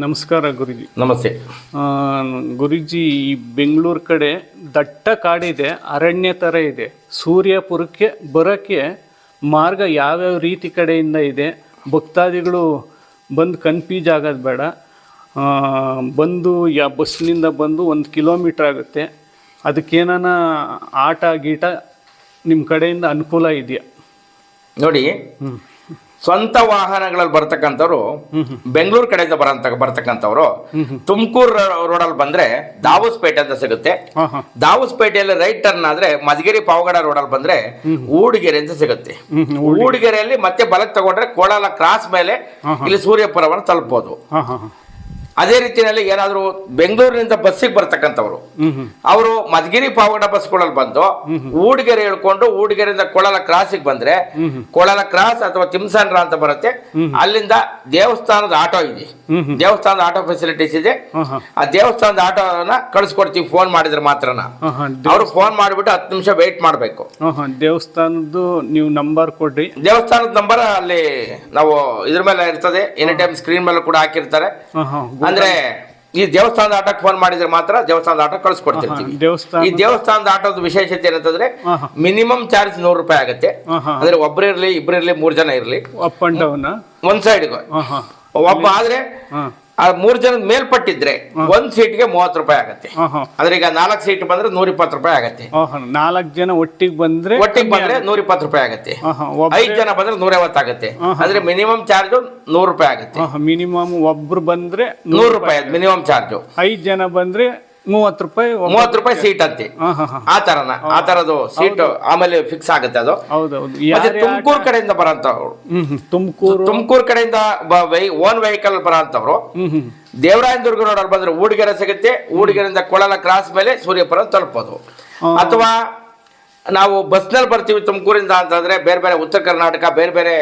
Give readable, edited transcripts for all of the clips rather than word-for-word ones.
ನಮಸ್ಕಾರ ಗುರುಜಿ. ನಮಸ್ತೆ. ಗುರುಜಿ, ಈ ಬೆಂಗಳೂರು ಕಡೆ ದಟ್ಟ ಕಾಡಿದೆ, ಅರಣ್ಯ ಥರ ಇದೆ. ಸೂರ್ಯಪುರಕ್ಕೆ ಬರೋಕ್ಕೆ ಮಾರ್ಗ ಯಾವ್ಯಾವ ರೀತಿ ಕಡೆಯಿಂದ ಇದೆ? ಭಕ್ತಾದಿಗಳು ಬಂದು ಕನ್ಫ್ಯೂಸ್ ಆಗೋದು ಬೇಡ. ಬಂದು ಬಸ್ನಿಂದ ಬಂದು 1 ಕಿಲೋಮೀಟ್ರ್ ಆಗುತ್ತೆ. ಅದಕ್ಕೇನಾನ ಆಟ ಗೀಟ ನಿಮ್ಮ ಕಡೆಯಿಂದ ಅನುಕೂಲ ಇದೆಯಾ? ನೋಡಿ, ಸ್ವಂತ ವಾಹನಗಳಲ್ಲಿ ಬರ್ತಕ್ಕಂಥವ್ರು ಬೆಂಗಳೂರು ಕಡೆಯಿಂದ ಬರ್ತಕ್ಕಂಥವ್ರು ತುಮಕೂರು ರೋಡಲ್ಲಿ ಬಂದ್ರೆ ದಾವಸ್ಪೇಟೆ ಅಂತ ಸಿಗುತ್ತೆ. ದಾವಸ್ಪೇಟೆಯಲ್ಲಿ ರೈಟ್ ಟರ್ನ್ ಆದ್ರೆ ಮಧುಗಿರಿ ಪಾವಗಡ ರೋಡಲ್ಲಿ ಬಂದ್ರೆ ಊಡಿಗೆರೆ ಅಂತ ಸಿಗುತ್ತೆ. ಊಡಿಗೆರೆಯಲ್ಲಿ ಮತ್ತೆ ಬಲಕ್ಕೆ ತಗೊಂಡ್ರೆ ಕೋಲಾರ ಕ್ರಾಸ್ ಮೇಲೆ ಇಲ್ಲಿ ಸೂರ್ಯಪುರವನ್ನು ತಲುಪಬಹುದು. ಅದೇ ರೀತಿಯಲ್ಲಿ ಏನಾದ್ರು ಬೆಂಗಳೂರಿನಿಂದ ಬಸ್ಸಿಗೆ ಬರ್ತಕ್ಕಂಥವ್ರು ಅವರು ಮಧುಗಿರಿ ಪಾವಗಡ ಬಸ್ಗಳಲ್ಲಿ ಬಂದು ಊಡಿಗೆರೆ ಹೇಳ್ಕೊಂಡು ಊಡಿಗೆರೆಯಿಂದ ಕೋಲಾರ ಕ್ರಾಸಿಗೆ ಬಂದ್ರೆ ಕೋಲಾರ ಕ್ರಾಸ್ ಅಥವಾ ತಿಮ್ಸಂದ್ರ ಅಂತ ಬರುತ್ತೆ. ಅಲ್ಲಿಂದ ದೇವಸ್ಥಾನದ ಆಟೋ ಇದೆ, ದೇವಸ್ಥಾನದ ಆಟೋ ಫೆಸಿಲಿಟೀಸ್ ಇದೆ. ಆ ದೇವಸ್ಥಾನದ ಆಟೋನ ಕಳಿಸ್ಕೊಡ್ತೀವಿ ಫೋನ್ ಮಾಡಿದ್ರೆ ಮಾತ್ರನ. ಅವ್ರು ಫೋನ್ ಮಾಡಿಬಿಟ್ಟು 10 ನಿಮಿಷ ವೇಟ್ ಮಾಡ್ಬೇಕು. ದೇವಸ್ಥಾನದ್ದು ನೀವು ನಂಬರ್ ಕೊಡ್ರಿ. ದೇವಸ್ಥಾನದ ನಂಬರ್ ಅಲ್ಲಿ ನಾವು ಇದ್ರ ಮೇಲೆ ಇರ್ತದೆ, ಎನಿ ಟೈಮ್ ಸ್ಕ್ರೀನ್ ಮೇಲೆ ಕೂಡ ಹಾಕಿರ್ತಾರೆ. ಅಂದ್ರೆ ಈ ದೇವಸ್ಥಾನದ ಆಟೋಕ್ಕೆ ಫೋನ್ ಮಾಡಿದ್ರೆ ಮಾತ್ರ ದೇವಸ್ಥಾನದ ಆಟೋ ಕಳಿಸ್ಕೊಡ್ತಿರ್ತೀವಿ. ಈ ದೇವಸ್ಥಾನದ ಆಟೋದ ವಿಶೇಷತೆ ಏನಂತಂದ್ರೆ ಮಿನಿಮಮ್ ಚಾರ್ಜ್ 100 ರೂಪಾಯಿ ಆಗುತ್ತೆ. ಅಂದ್ರೆ ಒಬ್ರು ಇರ್ಲಿ, ಇಬ್ರು ಇರ್ಲಿ, 3 ಜನ ಇರ್ಲಿ, ಅಪ್ ಅಂಡ್ ಡೌನ್ ಒಂದ್ ಸೈಡ್ಗೆ ಒಬ್ಬ ಆದ್ರೆ 3 ಜನದ ಮೇಲ್ಪಟ್ಟಿದ್ರೆ 1 ಸೀಟ್ಗೆ 30 ರೂಪಾಯಿ ಆಗುತ್ತೆ. ಅಂದ್ರೆ ಈಗ 4 ಸೀಟ್ ಬಂದ್ರೆ 120 ರೂಪಾಯಿ ಆಗುತ್ತೆ. 4 ಜನ ಒಟ್ಟಿಗೆ ಬಂದ್ರೆ 120 ರೂಪಾಯಿ ಆಗುತ್ತೆ. 5 ಜನ ಬಂದ್ರೆ 150 ಆಗುತ್ತೆ. ಅಂದ್ರೆ ಮಿನಿಮಮ್ ಚಾರ್ಜ್ 100 ರೂಪಾಯಿ ಆಗುತ್ತೆ. ಮಿನಿಮಮ್ ಒಬ್ರು ಬಂದ್ರೆ 100 ರೂಪಾಯಿ ಮಿನಿಮಮ್ ಚಾರ್ಜ್. 5 ಜನ ಬಂದ್ರೆ 30 ರೂಪಾಯಿ. 30 ರೂಪಾಯಿ ಸೀಟ್ ಅಂತೆ. ಆ ತರದು ಸೀಟ್ ಆಮೇಲೆ ಫಿಕ್ಸ್ ಆಗುತ್ತೆ ಅದು. ಮತ್ತೆ ತುಮಕೂರು ಕಡೆಯಿಂದ ಬರೋಂಥವ್ರು, ತುಮಕೂರು ಕಡೆಯಿಂದ ಓನ್ ವೆಹಿಕಲ್ ಬರೋಂಥವ್ರು ದೇವರಾಯನದುರ್ಗ ರೋಡಲ್ಲಿ ಬಂದ್ರೆ ಊಡಿಗೆರೆ ಸಿಗುತ್ತೆ. ಊಡಿಗೆರೆಯಿಂದ ಕೊಳಲ ಕ್ರಾಸ್ ಮೇಲೆ ಸೂರ್ಯಪುರ ತಲುಪೋದು. ಅಥವಾ ನಾವು ಬಸ್ನಲ್ಲಿ ಬರ್ತೀವಿ ತುಮಕೂರಿಂದ ಅಂತಂದ್ರೆ ಬೇರೆ ಬೇರೆ ಉತ್ತರ ಕರ್ನಾಟಕ, ಬೇರೆ ಬೇರೆ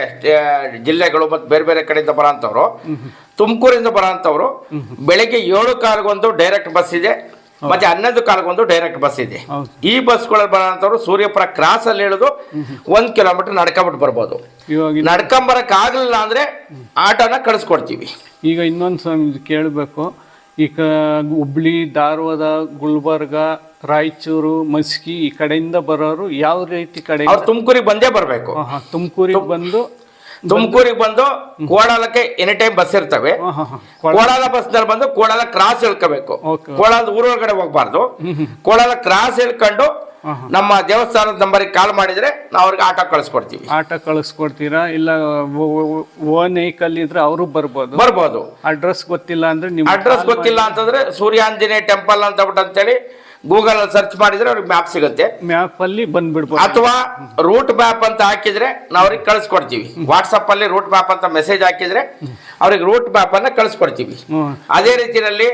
ಜಿಲ್ಲೆಗಳು ಮತ್ತು ಬೇರೆ ಬೇರೆ ಕಡೆಯಿಂದ ಬರೋಂಥವ್ರು ತುಮಕೂರಿಂದ ಬರೋಂಥವ್ರು ಬೆಳಗ್ಗೆ 7:15 ಡೈರೆಕ್ಟ್ ಬಸ್ ಇದೆ, ಮತ್ತೆ 11:15 ಡೈರೆಕ್ಟ್ ಬಸ್ ಇದೆ. ಈ ಬಸ್ಗಳಲ್ಲಿ ಬರೋಂಥವ್ರು ಸೂರ್ಯಪುರ ಕ್ರಾಸ್ ಅಲ್ಲಿ ಇಳಿದು 1 ಕಿಲೋಮೀಟರ್ ನಡ್ಕೊಂಬಿಟ್ಟು ಬರ್ಬೋದು. ನಡ್ಕೊಂಬರಕ್ ಆಗ್ಲಿಲ್ಲ ಅಂದ್ರೆ ಆಟೋನ ಕಳಿಸ್ಕೊಡ್ತೀವಿ. ಈಗ ಇನ್ನೊಂದು ಕೇಳಬೇಕು, ಈಗ ಹುಬ್ಳಿ, ಧಾರವಾಡ, ಗುಲ್ಬರ್ಗ, ರಾಯಚೂರು, ಮಸ್ಕಿ ಈ ಕಡೆಯಿಂದ ಬರೋರು ಯಾವ ರೀತಿ ಕಡೆ? ತುಮಕೂರಿಗೆ ಬಂದೇ ಬರ್ಬೇಕು. ತುಮಕೂರಿಗೆ ಬಂದು ಕೋಲಾರಕ್ಕೆ ಎನಿ ಟೈಮ್ ಬಸ್ ಇರ್ತವೆ. ಕೋಲಾರ ಬಸ್ ನಲ್ಲಿ ಬಂದು ಕೋಲಾರ ಕ್ರಾಸ್ ಇಳ್ಕೋಬೇಕು. ಕೋಲಾರದ ಊರೊಳಗಡೆ ಹೋಗ್ಬಾರ್ದು. ಕೋಲಾರ ಕ್ರಾಸ್ ಇಳ್ಕೊಂಡು ನಮ್ಮ ದೇವಸ್ಥಾನದ ನಂಬರ್ಗೆ ಕಾಲ್ ಮಾಡಿದ್ರೆ ನಾವು ಅವ್ರಿಗೆ ಆಟೋ ಕಳಿಸ್ಕೊಡ್ತೀವಿ. ಆಟೋ ಕಳಿಸ್ಕೊಡ್ತೀರಾ? ಇಲ್ಲ ಓನ್ ವೆಹಿಕಲ್ ಇದ್ರೆ ಅವರು ಬರ್ಬೋದು. ಅಡ್ರೆಸ್ ಗೊತ್ತಿಲ್ಲ ಅಂದ್ರೆ ಅಡ್ರೆಸ್ ಗೊತ್ತಿಲ್ಲ ಅಂತಂದ್ರೆ ಸೂರ್ಯಾಂಜನೇಯ ಟೆಂಪಲ್ ಅಂತೇಳಿ ಗೂಗಲ್ ಅಲ್ಲಿ ಸರ್ಚ್ ಮಾಡಿದ್ರೆ ಅವ್ರಿಗೆ ಮ್ಯಾಪ್ ಸಿಗುತ್ತೆ. ಮ್ಯಾಪ್ ಅಲ್ಲಿ ಬಂದ್ಬಿಡ್ಬೋದು. ಅಥವಾ ರೂಟ್ ಮ್ಯಾಪ್ ಅಂತ ಹಾಕಿದ್ರೆ ನಾವು ಅವ್ರಿಗೆ ಕಳಿಸ್ಕೊಡ್ತೀವಿ. ವಾಟ್ಸಪ್ ಅಲ್ಲಿ ರೂಟ್ ಮ್ಯಾಪ್ ಅಂತ ಮೆಸೇಜ್ ಹಾಕಿದ್ರೆ ಅವ್ರಿಗೆ ರೂಟ್ ಮ್ಯಾಪ್ ಅನ್ನ ಕಳಿಸ್ಕೊಡ್ತೀವಿ. ಅದೇ ರೀತಿಯಲ್ಲಿ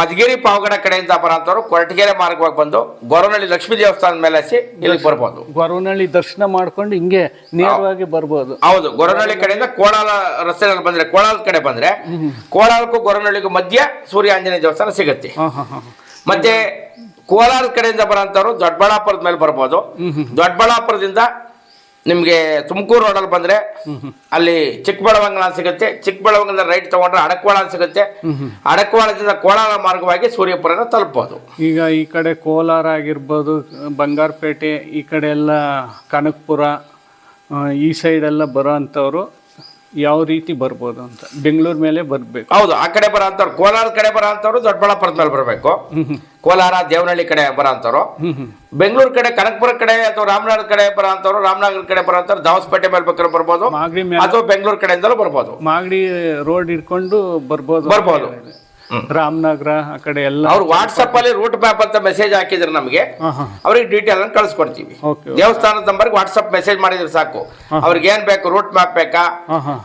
ಮಧುಗಿರಿ ಪಾವಗಡ ಕಡೆಯಿಂದ ಬರೋಂಥವ್ರು ಕೊರಟಗೆರೆ ಮಾರ್ಗವಾಗಿ ಬಂದು ಗೊರವನಹಳ್ಳಿ ಲಕ್ಷ್ಮೀ ದೇವಸ್ಥಾನದ ಮೇಲೆ ಹಚ್ಚಿ ಇಲ್ಲಿಗೆ ಬರ್ಬೋದು. ಗೊರವನಹಳ್ಳಿ ದರ್ಶನ ಮಾಡ್ಕೊಂಡು ಹಿಂಗೆ ನೇರವಾಗಿ ಬರ್ಬೋದು. ಹೌದು, ಗೊರವನಹಳ್ಳಿ ಕಡೆಯಿಂದ ಕೋಲಾರ ರಸ್ತೆಯಲ್ಲಿ ಬಂದ್ರೆ, ಕೋಲಾರದ ಕಡೆ ಬಂದ್ರೆ ಕೋಲಾರಕ್ಕೂ ಗೊರವನಹಳ್ಳಿಗೂ ಮಧ್ಯ ಸೂರ್ಯ ಆಂಜನೇಯ ದೇವಸ್ಥಾನ ಸಿಗುತ್ತೆ. ಮತ್ತೆ ಕೋಲಾರದ ಕಡೆಯಿಂದ ಬರೋಂಥವ್ರು ದೊಡ್ಡಬಳ್ಳಾಪುರದ ಮೇಲೆ ಬರ್ಬೋದು. ದೊಡ್ಡಬಳ್ಳಾಪುರದಿಂದ ನಿಮ್ಗೆ ತುಮಕೂರು ರೋಡಲ್ಲಿ ಬಂದ್ರೆ ಅಲ್ಲಿ ಚಿಕ್ಕಬಳ್ಳವಂಗಲ ಸಿಗುತ್ತೆ. ಚಿಕ್ಕಬಳ್ಳವಂಗಲದ ರೈಟ್ ತಗೊಂಡ್ರೆ ಅಡಕವಾಳ ಸಿಗುತ್ತೆ. ಅಡಕವಾಳದಿಂದ ಕೋಲಾರ ಮಾರ್ಗವಾಗಿ ಸೂರ್ಯಪುರನ ತಲುಪಬಹುದು. ಈಗ ಈ ಕಡೆ ಕೋಲಾರ ಆಗಿರ್ಬೋದು, ಬಂಗಾರಪೇಟೆ, ಈ ಕಡೆ ಎಲ್ಲ ಕನಕಪುರ, ಈ ಸೈಡ್ ಎಲ್ಲ ಬರೋ ಅಂಥವ್ರು ಯಾವ ರೀತಿ ಬರ್ಬೋದು ಅಂತ? ಬೆಂಗಳೂರು ಮೇಲೆ ಬರ್ಬೇಕು. ಹೌದು, ಆ ಕಡೆ ಬರೋಂಥವ್ರು, ಕೋಲಾರ ಕಡೆ ಬರೋಂಥವ್ರು ದೊಡ್ಡಬಳ್ಳಾಪುರದ ಮೇಲೆ ಬರಬೇಕು. ಕೋಲಾರ, ದೇವನಹಳ್ಳಿ ಕಡೆ ಬರೋಂಥವ್ರು, ಬೆಂಗಳೂರು ಕಡೆ, ಕನಕಪುರ ಕಡೆ ಅಥವಾ ರಾಮನಗರ ಕಡೆ ಬರೋಂಥವ್ರು, ರಾಮನಗರ ಕಡೆ ಬರೋಂಥವ್ರು ದಾವಸ್ಪೇಟೆ ಮೇಲೆ ಬೇಕಾದ್ರೆ ಬರ್ಬೋದು. ಅಥವಾ ಬೆಂಗಳೂರು ಕಡೆಯಿಂದಲೂ ಬರ್ಬೋದು. ಮಾಗಡಿ ರೋಡ್ ಇಟ್ಕೊಂಡು ಬರ್ಬೋದು. ರಾಮನಗರ ಆ ಕಡೆ ಎಲ್ಲ ಅವ್ರು ವಾಟ್ಸಪ್ ಅಲ್ಲಿ ರೂಟ್ ಮ್ಯಾಪ್ ಅಂತ ಮೆಸೇಜ್ ಹಾಕಿದ್ರೆ ನಮಗೆ ಅವ್ರಿಗೆ ಡೀಟೇಲ್ ಅನ್ನು ಕಳಿಸ್ಕೊಡ್ತೀವಿ. ದೇವಸ್ಥಾನದ ನಂಬರ್ಗೆ ವಾಟ್ಸಪ್ ಮೆಸೇಜ್ ಮಾಡಿದ್ರೆ ಸಾಕು. ಅವ್ರಿಗೆ ಏನ್ ಬೇಕು, ರೂಟ್ ಮ್ಯಾಪ್ ಬೇಕಾ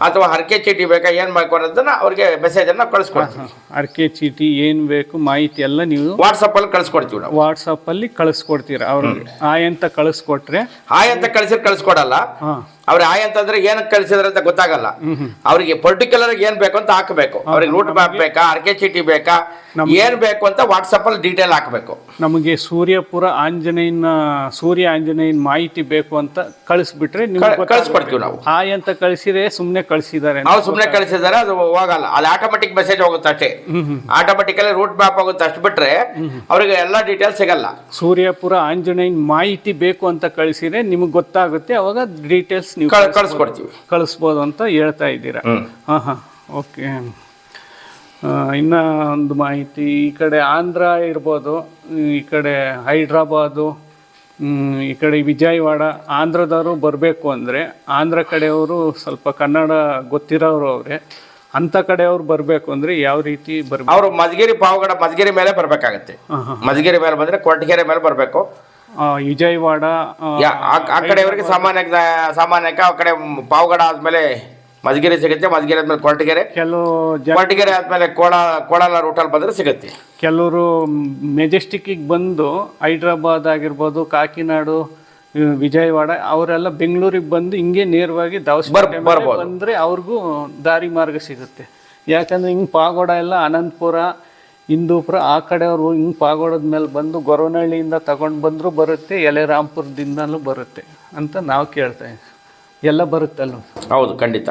ಅಥವಾ ಹರಕೆ ಚೀಟಿ ಬೇಕಾ, ಏನ್ ಬೇಕು ಅನ್ನೋದನ್ನ ಅವ್ರಿಗೆ ಮೆಸೇಜ್ ಅನ್ನ ಕಳಿಸ್ಕೊಡ್ತೀವಿ. ಹರಕೆ ಚೀಟಿ ಏನ್ ಬೇಕು ಮಾಹಿತಿ ಎಲ್ಲ ನೀವು ವಾಟ್ಸಪ್ ಅಲ್ಲಿ ಕಳಿಸ್ಕೊಡ್ತೀವಿ. ನಾವು ವಾಟ್ಸಪ್ ಅಲ್ಲಿ ಕಳಿಸ್ಕೊಡ್ತೀರಾ ಅವ್ರಿಗೆ? ಆಯ್ ಅಂತ ಕಳಿಸ್ಕೊಟ್ರೆ ಆಯ್ ಅಂತ ಕಳಿಸ್ಕೊಡಲ್ಲ. ಅವ್ರಿಗೆ ಆಯ್ ಅಂತಂದ್ರೆ ಏನಕ್ಕೆ ಕಳಿಸಿದ್ರೆ ಅಂತ ಗೊತ್ತಾಗಲ್ಲ. ಅವ್ರಿಗೆ ಪರ್ಟಿಕ್ಯುಲರ್ ಏನ್ ಬೇಕು ಅಂತ ಹಾಕಬೇಕು. ಅವ್ರಿಗೆ ರೂಟ್ ಮ್ಯಾಪ್ ಬೇಕಾ, ಹರಕೆ ಚೀಟಿ ಬೇಕಾ, ಏನ್ ಬೇಕು ಅಂತ ವಾಟ್ಸಪ್ ಅಲ್ಲಿ ಡೀಟೇಲ್ ಹಾಕಬೇಕು. ನಮಗೆ ಸೂರ್ಯ ಆಂಜನೇಯನ್ ಮಾಹಿತಿ ಬೇಕು ಅಂತ ಕಳಿಸ್ಬಿಟ್ರೆ ಕಳಿಸ್ಕೊಡ್ತೀವಿ ನಾವು. ಹಾಯ್ ಅಂತ ಕಳಿಸಿದ್ರೆ ಸುಮ್ನೆ ಕಳಿಸಿದ್ದಾರೆ, ನಾವು ಸುಮ್ನೆ ಕಳಿಸಿದಾರೆ, ಅದು ಹೋಗಲ್ಲ, ಅಲ್ಲಿ ಆಟೋಮೆಟಿಕ್ ಮೆಸೇಜ್ ಹೋಗುತ್ತೆ ಅಷ್ಟೇ. ಆಟೋಮೆಟಿಕಲಿ ರೂಟ್ ಮ್ಯಾಪ್ ಆಗುತ್ತೆ ಅಷ್ಟು ಬಿಟ್ರೆ ಅವ್ರಿಗೆ ಎಲ್ಲಾ ಡೀಟೇಲ್ಸ್ ಸಿಗಲ್ಲ. ಸೂರ್ಯಪುರ ಆಂಜನೇಯನ್ ಮಾಹಿತಿ ಬೇಕು ಅಂತ ಕಳಿಸಿದ್ರೆ ನಿಮ್ಗೆ ಗೊತ್ತಾಗುತ್ತೆ, ಅವಾಗ ಡೀಟೇಲ್ಸ್ ನೀವು ಕಳಿಸ್ಬೋದು ಅಂತ ಹೇಳ್ತಾ ಇದ್ದೀರಾ. ಹಾ ಓಕೆ. ಇನ್ನ ಒಂದು ಮಾಹಿತಿ, ಈ ಕಡೆ ಆಂಧ್ರ ಇರ್ಬೋದು, ಈ ಕಡೆ ಹೈದ್ರಾಬಾದು, ಈ ಕಡೆ ವಿಜಯವಾಡ, ಆಂಧ್ರದವರು ಬರಬೇಕು ಅಂದರೆ ಆಂಧ್ರ ಕಡೆಯವರು ಸ್ವಲ್ಪ ಕನ್ನಡ ಗೊತ್ತಿರೋರು ಅವ್ರೆ, ಅಂಥ ಕಡೆಯವ್ರು ಬರಬೇಕು ಅಂದರೆ ಯಾವ ರೀತಿ ಬರಬೇಕು? ಅವರು ಮಧುಗಿರಿ ಪಾವಗಡ ಮಧುಗಿರಿ ಮೇಲೆ ಬರಬೇಕಾಗತ್ತೆ. ಮಧುಗಿರಿ ಮೇಲೆ ಬಂದರೆ ಕೊರಟಗೆರೆ ಮೇಲೆ ಬರಬೇಕು. ವಿಜಯವಾಡ ಆ ಕಡೆಯವರಿಗೆ ಸಾಮಾನ್ಯಕ್ಕೆ ಆ ಕಡೆ ಪಾವಗಡ ಆದ್ಮೇಲೆ ಮಧುಗಿರಿ ಸಿಗುತ್ತೆ, ಮಧುಗಿರಿ ಆದ್ಮೇಲೆ ಕೊರಟಗೆರೆ, ಕೊರಟಗೆರೆ ಆದ್ಮೇಲೆ ಕೋಲಾರ ರೂಟಲ್ಲಿ ಬಂದ್ರೆ ಸಿಗುತ್ತೆ. ಕೆಲವರು ಮೆಜೆಸ್ಟಿಕ್ಕಿಗೆ ಬಂದು ಹೈದ್ರಾಬಾದ್ ಆಗಿರ್ಬೋದು, ಕಾಕಿನಾಡು, ವಿಜಯವಾಡ ಅವರೆಲ್ಲ ಬೆಂಗಳೂರಿಗೆ ಬಂದು ಹಿಂಗೆ ನೇರವಾಗಿ ಬಂದರೆ ಅವ್ರಿಗೂ ದಾರಿ ಮಾರ್ಗ ಸಿಗುತ್ತೆ. ಯಾಕಂದರೆ ಹಿಂಗೆ ಪಾಗೋಡ ಎಲ್ಲ ಅನಂತಪುರ, ಹಿಂದೂಪುರ ಆ ಕಡೆಯವರು ಹಿಂಗೆ ಪಾಗೋಡದ ಮೇಲೆ ಬಂದು ಗೊರವನಹಳ್ಳಿಯಿಂದ ತಗೊಂಡು ಬಂದರೂ ಬರುತ್ತೆ, ಯಲೆರಾಂಪುರದಿಂದಲೂ ಬರುತ್ತೆ ಅಂತ ನಾವು ಕೇಳ್ತಾ ಇದ್ದೀವಿ. ಎಲ್ಲ ಬರುತ್ತಲ್ಲ? ಹೌದು, ಖಂಡಿತ.